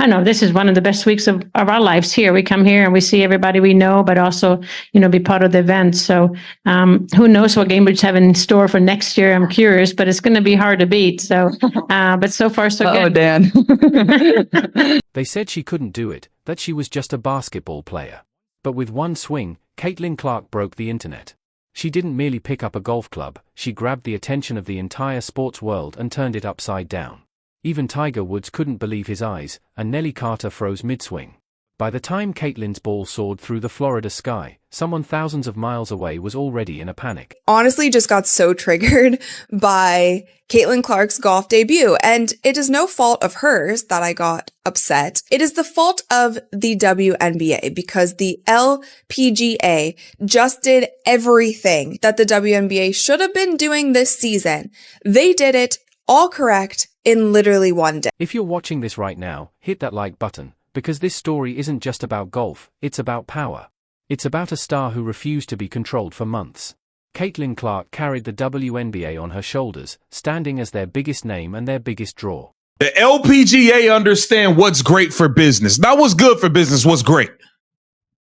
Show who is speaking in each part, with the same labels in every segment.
Speaker 1: I know this is one of the best weeks of our lives here. We come here and we see everybody we know, but also, be part of the event. So who knows what Cambridge have in store for next year? I'm curious, but it's going to be hard to beat. So, but so far so good.
Speaker 2: Oh, Dan.
Speaker 3: They said she couldn't do it, that she was just a basketball player. But with one swing, Caitlin Clark broke the internet. She didn't merely pick up a golf club, she grabbed the attention of the entire sports world and turned it upside down. Even Tiger Woods couldn't believe his eyes, and Nelly Carter froze mid-swing. By the time Caitlin's ball soared through the Florida sky, someone thousands of miles away was already in a panic.
Speaker 4: Honestly, just got so triggered by Caitlin Clark's golf debut, and it is no fault of hers that I got upset. It is the fault of the WNBA, because the LPGA just did everything that the WNBA should have been doing this season. They did it all correct in literally one day.
Speaker 3: If you're watching this right now, hit that like button, because this story isn't just about golf, it's about power. It's about a star who refused to be controlled for months. Caitlin Clark carried the WNBA on her shoulders, standing as their biggest name and their biggest draw.
Speaker 5: The LPGA understand what's great for business. Not what's good for business, what's great.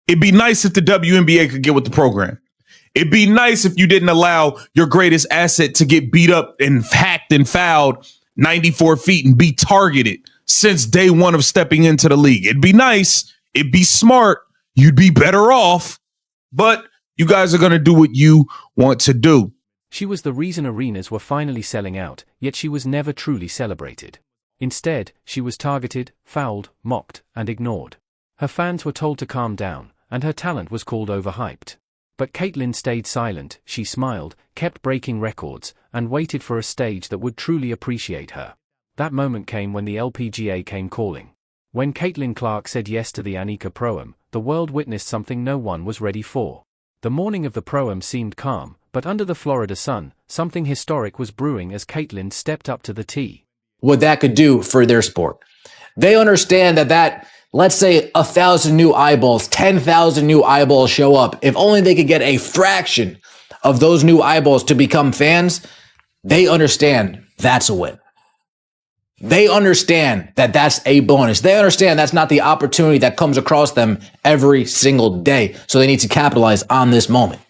Speaker 5: It'd be nice if the WNBA could get with the program. It'd be nice if you didn't allow your greatest asset to get beat up and hacked and fouled 94 feet and be targeted since day one of stepping into the league. It'd be nice. It'd be smart. You'd be better off. But you guys are going to do what you want to do.
Speaker 3: She was the reason arenas were finally selling out, yet she was never truly celebrated. Instead, she was targeted, fouled, mocked, and ignored. Her fans were told to calm down, and her talent was called overhyped. But Caitlin stayed silent, she smiled, kept breaking records, and waited for a stage that would truly appreciate her. That moment came when the LPGA came calling. When Caitlin Clark said yes to the Annika Pro-Am, the world witnessed something no one was ready for. The morning of the Pro-Am seemed calm, but under the Florida sun, something historic was brewing as Caitlin stepped up to the tee.
Speaker 6: What that could do for their sport. They understand that let's say 1,000 new eyeballs, 10,000 new eyeballs show up. If only they could get a fraction of those new eyeballs to become fans, they understand that's a win. They understand that that's a bonus. They understand that's not the opportunity that comes across them every single day. So they need to capitalize on this moment.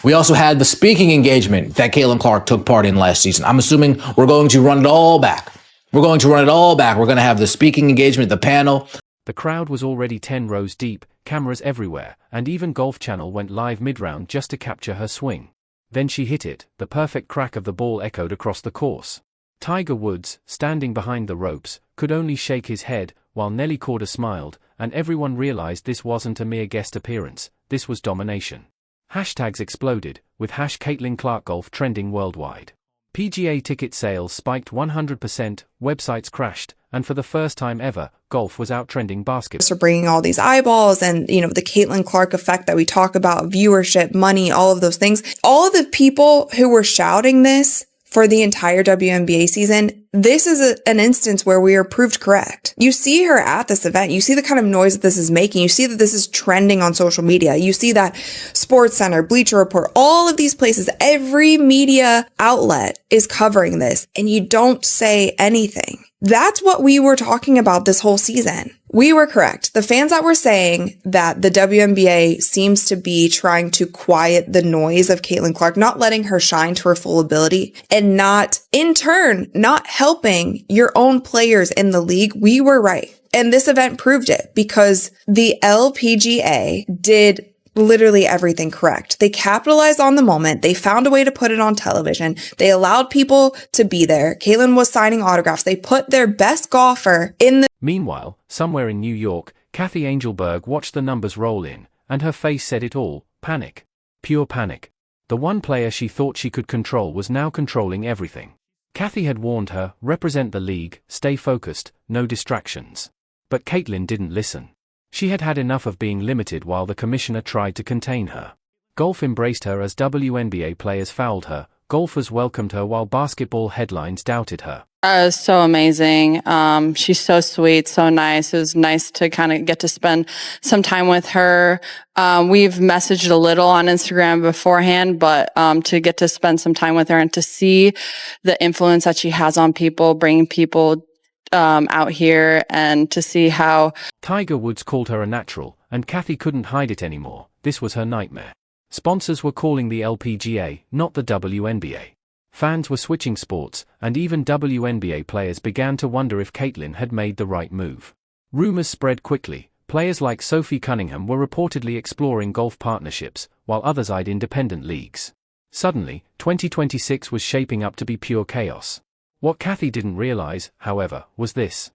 Speaker 6: We also had the speaking engagement that Caitlin Clark took part in last season. I'm assuming we're going to run it all back. We're going to have the speaking engagement, the panel.
Speaker 3: The crowd was already 10 rows deep, cameras everywhere, and even Golf Channel went live mid-round just to capture her swing. Then she hit it, the perfect crack of the ball echoed across the course. Tiger Woods, standing behind the ropes, could only shake his head, while Nelly Carter smiled, and everyone realized this wasn't a mere guest appearance, this was domination. Hashtags exploded, with #Caitlin Clark Golf trending worldwide. PGA ticket sales spiked 100%, websites crashed, and for the first time ever, golf was out-trending basketball.
Speaker 4: For bringing all these eyeballs and, the Caitlin Clark effect that we talk about, viewership, money, all of those things. All of the people who were shouting this for the entire WNBA season, this is an instance where we are proved correct. You see her at this event. You see the kind of noise that this is making. You see that this is trending on social media. You see that SportsCenter, Bleacher Report, all of these places, every media outlet is covering this, and you don't say anything. That's what we were talking about this whole season. We were correct. The fans that were saying that the WNBA seems to be trying to quiet the noise of Caitlin Clark, not letting her shine to her full ability, and not, in turn, not helping your own players in the league, we were right. And this event proved it, because the LPGA did literally everything correct. They capitalized on the moment. They found a way to put it on television. They allowed people to be there. Caitlin was signing autographs. They put their best golfer in the...
Speaker 3: Meanwhile, somewhere in New York, Kathy Angelberg watched the numbers roll in, and her face said it all: panic. Pure panic. The one player she thought she could control was now controlling everything. Kathy had warned her, represent the league, stay focused, no distractions. But Caitlin didn't listen. She had had enough of being limited while the commissioner tried to contain her. Golf embraced her as WNBA players fouled her, golfers welcomed her while basketball headlines doubted her.
Speaker 2: It was so amazing. She's so sweet, so nice. It was nice to kind of get to spend some time with her. We've messaged a little on Instagram beforehand, but to get to spend some time with her and to see the influence that she has on people, bringing people out here, and to see how
Speaker 3: Tiger Woods called her a natural, and Kathy couldn't hide it anymore. This was her nightmare. Sponsors were calling the LPGA, not the WNBA. Fans were switching sports, and even WNBA players began to wonder if Caitlin had made the right move. Rumors spread quickly. Players like Sophie Cunningham were reportedly exploring golf partnerships, while others eyed independent leagues. Suddenly, 2026 was shaping up to be pure chaos. What Kathy didn't realize, however, was this.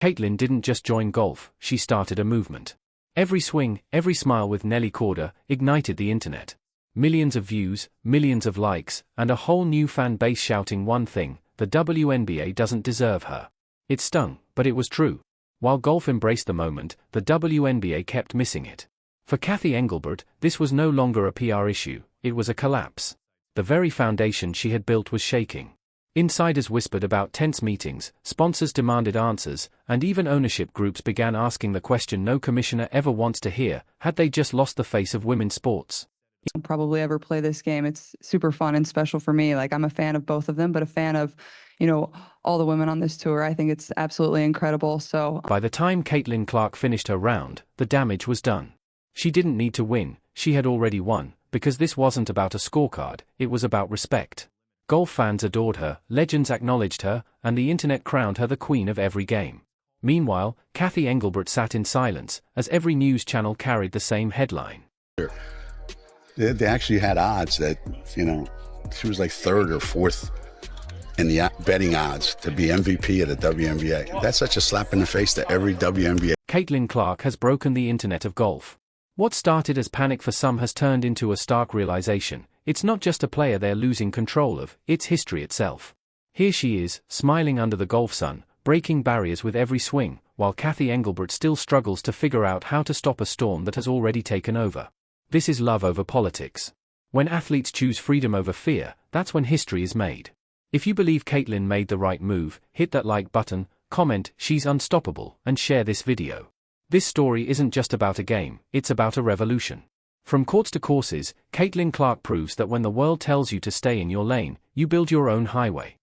Speaker 3: Caitlin didn't just join golf, she started a movement. Every swing, every smile with Nelly Korda ignited the internet. Millions of views, millions of likes, and a whole new fan base shouting one thing: the WNBA doesn't deserve her. It stung, but it was true. While golf embraced the moment, the WNBA kept missing it. For Kathy Engelbert, this was no longer a PR issue, it was a collapse. The very foundation she had built was shaking. Insiders whispered about tense meetings, sponsors demanded answers, and even ownership groups began asking the question no commissioner ever wants to hear: had they just lost the face of women's sports?
Speaker 7: I'll probably ever play this game. It's super fun and special for me. Like, I'm a fan of both of them, but a fan of, all the women on this tour. I think it's absolutely incredible. So
Speaker 3: By the time Caitlin Clark finished her round, the damage was done. She didn't need to win, she had already won, because this wasn't about a scorecard, it was about respect. Golf fans adored her, legends acknowledged her, and the internet crowned her the queen of every game. Meanwhile, Kathy Engelbert sat in silence, as every news channel carried the same headline.
Speaker 8: They actually had odds that, she was like third or fourth in the betting odds to be MVP of the WNBA. That's such a slap in the face to every WNBA.
Speaker 3: Caitlin Clark has broken the internet of golf. What started as panic for some has turned into a stark realization: it's not just a player they're losing control of, it's history itself. Here she is, smiling under the golf sun, breaking barriers with every swing, while Kathy Engelbert still struggles to figure out how to stop a storm that has already taken over. This is love over politics. When athletes choose freedom over fear, that's when history is made. If you believe Caitlin made the right move, hit that like button, comment "she's unstoppable," and share this video. This story isn't just about a game, it's about a revolution. From courts to courses, Caitlin Clark proves that when the world tells you to stay in your lane, you build your own highway.